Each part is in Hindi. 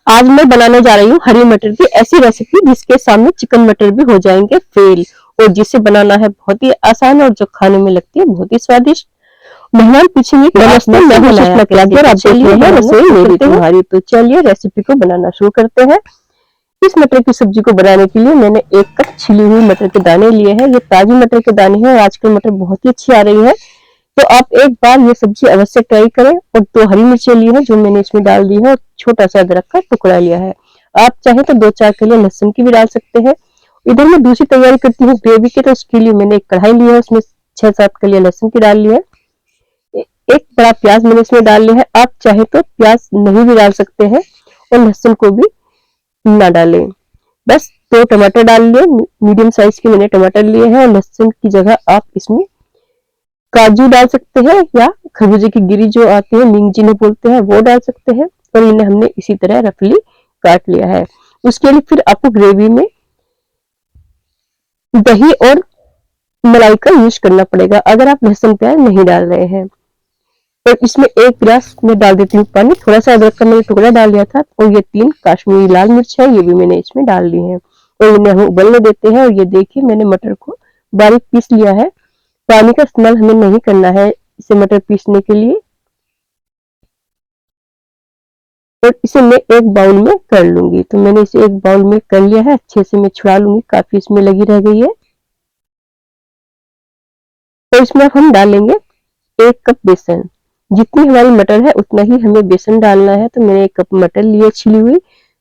आज मैं बनाने जा रही हूँ हरी मटर की ऐसी रेसिपी जिसके सामने चिकन मटर भी हो जाएंगे फेल, और जिसे बनाना है बहुत ही आसान और जो खाने में लगती है बहुत ही स्वादिष्ट। मेहमान पूछेंगे कि नमस्ते, मैं हूं सुषमा कैसे, आप देख रहे हैं रसोई मेरी तुम्हारी। तो चलिए रेसिपी को बनाना शुरू करते हैं। इस मटर की सब्जी को बनाने के लिए मैंने 1 कप छिली हुई मटर के दाने लिए हैं। ये ताजी मटर के दाने हैं और आजकल मटर बहुत ही अच्छी आ रही है, तो आप एक बार ये सब्जी अवश्य ट्राई करें। और 2 हरी मिर्चें ली है जो मैंने इसमें डाल दी है, और छोटा सा अदरक का टुकड़ा लिया है। आप चाहे तो 2-4 कलियां लहसुन की भी डाल सकते हैं। इधर मैं दूसरी तैयारी करती हूँ ग्रेवी की, तो उसके लिए मैंने एक कढ़ाई ली है, उसमें 6-7 कलियां लहसुन की डाल ली है। एक बड़ा प्याज मैंने इसमें डाल लिया है। आप चाहे तो प्याज नहीं भी डाल सकते हैं और लहसुन को भी ना डालें। बस 2 टमाटर डाल लिए, मीडियम साइज के मैंने टमाटर लिए हैं। और लहसुन की जगह आप इसमें काजू डाल सकते हैं या खरबूजे की गिरी जो आती है, नींग जिन्हें बोलते हैं, वो डाल सकते हैं। और इन्हें हमने इसी तरह रफली काट लिया है। उसके लिए फिर आपको ग्रेवी में दही और मलाई का यूज करना पड़ेगा अगर आप लहसुन प्याज नहीं डाल रहे हैं। और इसमें 1 गिलास में डाल देती हूँ पानी, थोड़ा सा अदरक का मैंने टुकड़ा डाल दिया था। और ये 3 काश्मीरी लाल मिर्च है, ये भी मैंने इसमें डाल दी है और इन्हें हम उबलने देते हैं। और ये देखिए मैंने मटर को बारीक पीस लिया है। पानी का इस्तेमाल हमें नहीं करना है इसे मटर पीसने के लिए। और इसे मैं एक बाउल में कर लूंगी। तो मैंने इसे एक बाउल में कर लिया है, अच्छे से मैं छुड़ा लूंगी, काफी इसमें लगी रह गई है। तो इसमें अब हम डालेंगे 1 कप बेसन। जितनी हमारी मटर है उतना ही हमें बेसन डालना है। तो मैंने 1 कप मटर लिए छिली हुई,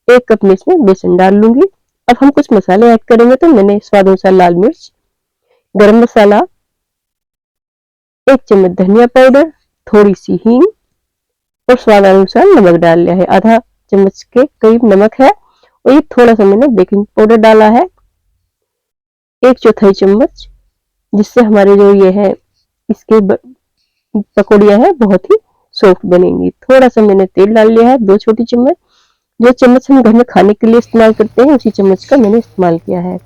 1 कप में इसमें बेसन डाल लूंगी। अब हम कुछ मसाले ऐड करेंगे। तो मैंने स्वाद अनुसार लाल मिर्च, गरम मसाला, 1 चम्मच धनिया पाउडर, थोड़ी सी हींग और स्वाद अनुसार नमक डाल लिया है। आधा चम्मच के करीब नमक है। और ये थोड़ा सा मैंने बेकिंग पाउडर डाला है, 1/4 चम्मच, जिससे हमारे जो ये है इसके पकौड़ियां हैं बहुत ही सॉफ्ट बनेंगी। थोड़ा सा मैंने तेल डाल लिया है, 2 छोटी चम्मच। जो चम्मच हम घर में खाने के लिए इस्तेमाल करते हैं उसी चम्मच का मैंने इस्तेमाल किया है।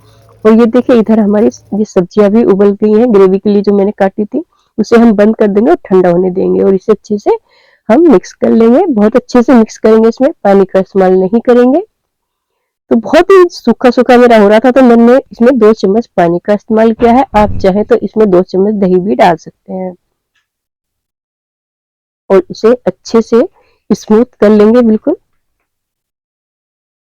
और ये देखिए इधर हमारी ये सब्जियां भी उबल गई हैं। ग्रेवी के लिए जो मैंने काटी थी उसे हम बंद कर देंगे और ठंडा होने देंगे, और इसे अच्छे से हम मिक्स कर लेंगे। बहुत अच्छे से मिक्स करेंगे, इसमें पानी का इस्तेमाल नहीं करेंगे। तो बहुत ही सूखा सूखा मेरा हो रहा था, तो मैंने इसमें 2 चम्मच पानी का इस्तेमाल किया है। आप चाहे तो इसमें 2 चम्मच दही भी डाल सकते हैं और इसे अच्छे से स्मूथ कर लेंगे बिल्कुल।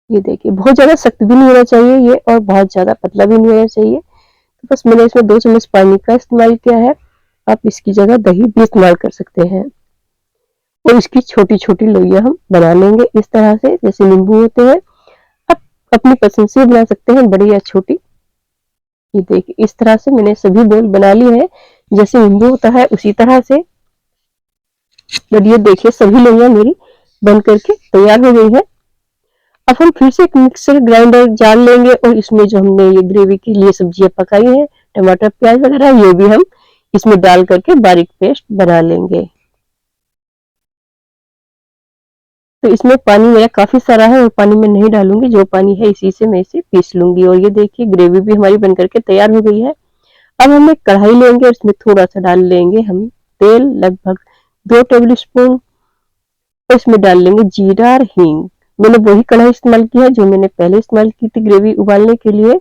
ये देखिए बहुत ज्यादा सख्त भी नहीं होना चाहिए ये, और बहुत ज्यादा पतला भी नहीं होना चाहिए। तो बस मैंने इसमें 2 चम्मच पानी का इस्तेमाल किया है। आप इसकी जगह दही भी इस्तेमाल कर सकते हैं। और इसकी छोटी छोटी लोइयां हम बना लेंगे इस तरह से, जैसे नींबू होते हैं। आप अपनी पसंद से बना सकते हैं, बड़ी या छोटी। ये देखिए इस तरह से मैंने सभी बोल बना ली है, जैसे नींबू होता है उसी तरह से। जब ये देखिए सभी लोइयां मेरी बन करके तैयार हो गई है। अब हम फिर से एक मिक्सर ग्राइंडर जार लेंगे और इसमें जो हमने ये ग्रेवी के लिए सब्जियां पकाई हैं, टमाटर प्याज वगैरह, ये भी हम इसमें डाल करके बारीक पेस्ट बना लेंगे। तो इसमें पानी मेरा काफी सारा है और पानी मैं नहीं डालूंगी, जो पानी है इसी से मैं इसे पीस लूंगी। और ये देखिए ग्रेवी भी हमारी बन करके तैयार हो गई है। अब हम एक कढ़ाई लेंगे और इसमें थोड़ा सा डाल लेंगे हम तेल, लगभग 2 टेबल स्पून। और इसमें डाल लेंगे जीरा और हींग। मैंने वही कढ़ाई इस्तेमाल की है जो मैंने पहले इस्तेमाल की थी ग्रेवी उबालने के लिए।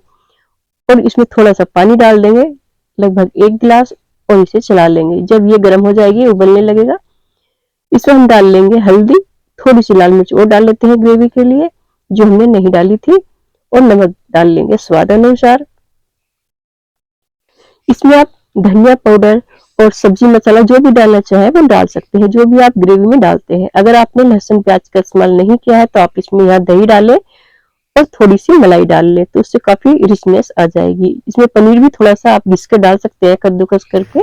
और इसमें थोड़ा सा पानी डाल देंगे, लगभग 1 गिलास, और इसे चला लेंगे। जब ये गर्म हो जाएगी, उबलने लगेगा, इसमें हम डाल लेंगे हल्दी, थोड़ी सी लाल मिर्च और डाल लेते हैं ग्रेवी के लिए जो हमने नहीं डाली थी, और नमक डाल लेंगे स्वाद अनुसार। इसमें आप धनिया पाउडर और सब्जी मसाला जो भी डालना चाहे वो डाल सकते हैं, जो भी आप ग्रेवी में डालते हैं। अगर आपने लहसुन प्याज का इस्तेमाल नहीं किया है तो आप इसमें यहाँ दही डालें और थोड़ी सी मलाई डाल लें, तो उससे काफी रिचनेस आ जाएगी। इसमें पनीर भी थोड़ा सा आप घिस कर डाल सकते हैं कद्दूकस करके,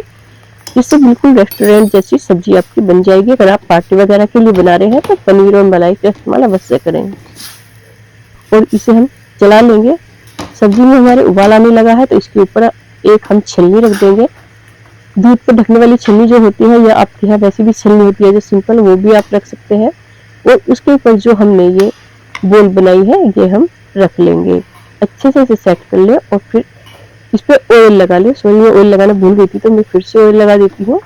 इससे बिल्कुल रेस्टोरेंट जैसी सब्जी आपकी बन जाएगी। अगर आप पार्टी वगैरह के लिए बना रहे हैं तो पनीर और मलाई का इस्तेमाल अवश्य करें। और इसे हम चला लेंगे। सब्जी में हमारे उबाल आने लगा है, तो इसके ऊपर एक हम छलनी रख देंगे। दूध पर ढकने वाली छलनी जो होती है, या आपके यहाँ वैसे भी छलनी होती है जो सिंपल, वो भी आप रख सकते हैं। और उसके ऊपर जो हमने ये बोल बनाई है ये हम रख लेंगे। अच्छे से इसे सेट कर ले और फिर इस पे ऑयल लगा ले। सॉरी मैं ऑयल लगाना भूल गई थी, तो मैं फिर से ऑयल लगा देती हूँ।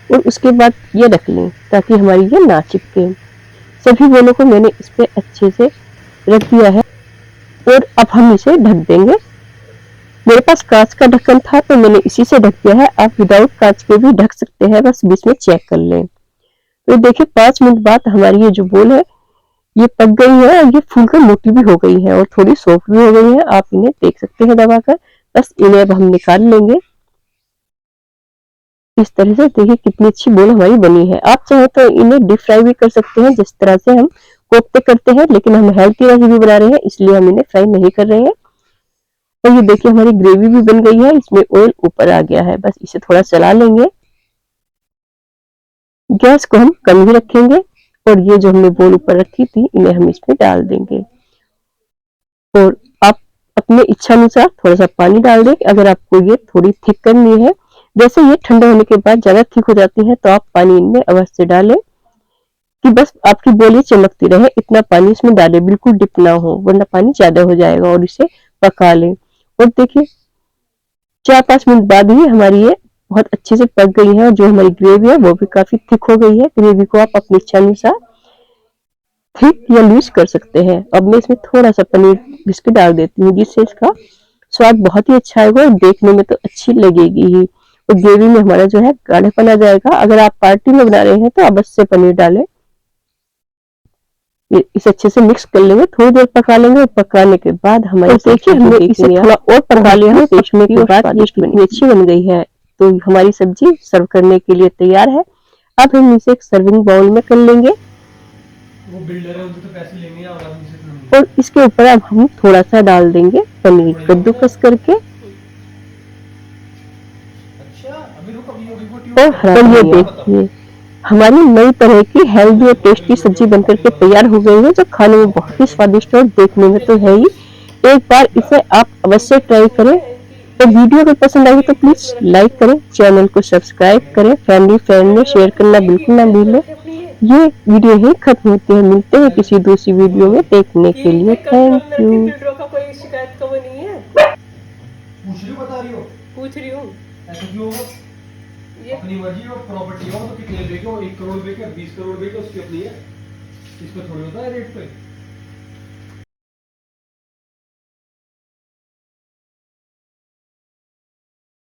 और उसके बाद ये रख लें ताकि हमारी ये ना चिपके। सभी बोलों को मैंने इस पे अच्छे से रख दिया है और अब हम इसे ढक देंगे। मेरे पास कांच का ढक्कन था तो मैंने इसी से ढक दिया है। आप विदाउट कांच के भी ढक सकते हैं, बस बीच में चेक कर लें। तो देखिए 5 मिनट बाद हमारी ये जो बोल है ये पक गई है और ये फूलकर मोटी भी हो गई है और थोड़ी सॉफ्ट भी हो गई है। आप इन्हें देख सकते हैं दबाकर। बस इन्हें अब हम निकाल लेंगे। इस तरह से देखिए कितनी अच्छी बोल हमारी बनी है। आप चाहे तो इन्हें डीप फ्राई भी कर सकते हैं जिस तरह से हम कोफ्ते करते हैं, लेकिन हम हेल्थी रेसिपी बना रहे हैं इसलिए हम इन्हें फ्राई नहीं कर रहे हैं। और ये देखिए हमारी ग्रेवी भी बन गई है, इसमें ऑयल ऊपर आ गया है। बस इसे थोड़ा चला लेंगे। गैस को हम कम ही रखेंगे और ये जो हमने बोल ऊपर रखी थी इन्हें हम इसमें डाल देंगे और आप अपने इच्छा अनुसार थोड़ा सा पानी डाल दें। अगर आपको ये थोड़ी थिक करनी है, जैसे ये ठंडे होने के बाद ज्यादा थिक हो जाती है तो आप पानी इनमें अवश्य डालें कि बस आपकी बोली चमकती रहे। इतना पानी इसमें डालें, बिल्कुल डिप ना हो वरना पानी ज्यादा हो जाएगा। और इसे पका लें और देखिए 4-5 मिनट बाद ही हमारी ये बहुत अच्छे से पक गई है और जो हमारी ग्रेवी है वो भी काफी थिक हो गई है। ग्रेवी को आप अपनी इच्छा अनुसार थिक या लूज कर सकते हैं। अब मैं इसमें थोड़ा सा पनीर घिस के डाल देती हूँ जिससे इसका स्वाद बहुत ही अच्छा आएगा और देखने में तो अच्छी लगेगी ही। और ग्रेवी में हमारा जो है गाढ़ापन आ जाएगा। अगर आप पार्टी में बना रहे हैं तो अवश्य पनीर डालें। इसे अच्छे से मिक्स कर लेंगे, थोड़ी देर पका लेंगे और पकाने के बाद हमारी देखिए हमने इसे थोड़ा और पका लिया है। पकने के बाद ये कितनी अच्छी बन गई है। तो हमारी सब्जी सर्व करने के लिए तैयार है। अब हम इसे एक सर्विंग बाउल में कर लेंगे। वो बिल्डर है, उनसे तो पैसे लेंगे और आदमी से नहीं। और इसके ऊपर अब हम थोड़ा सा डाल देंगे पनीर कद्दूकस करके। अच्छा अभी रुक, अभी और ये देखिए हमारी नई तरह की हेल्दी और टेस्टी सब्जी बनकर के तैयार हो गई है जो खाने में बहुत ही स्वादिष्ट और देखने में तो है ही। एक बार इसे आप अवश्य ट्राई करें। तो वीडियो अगर पसंद आई तो प्लीज लाइक करें, चैनल को सब्सक्राइब करें, फैमिली फ्रेंड में शेयर करना बिल्कुल ना भूलें। ये वीडियो ही खत्म होती है, मिलते हैं किसी दूसरी वीडियो में देखने के लिए। Thank you. कोई शिकायत का वो नहीं है। पूछ रही हो, बता रही हो, पूछ रही हूँ ऐसा क्यों होगा? ये अपनी मर्जी हो, प्रॉपर्टी हो तो कितने बेचो, 1 करोड़ बेचो 20 करोड़ बेचो, उसकी अपनी है। इसमें थोड़ी होता है रेट पे।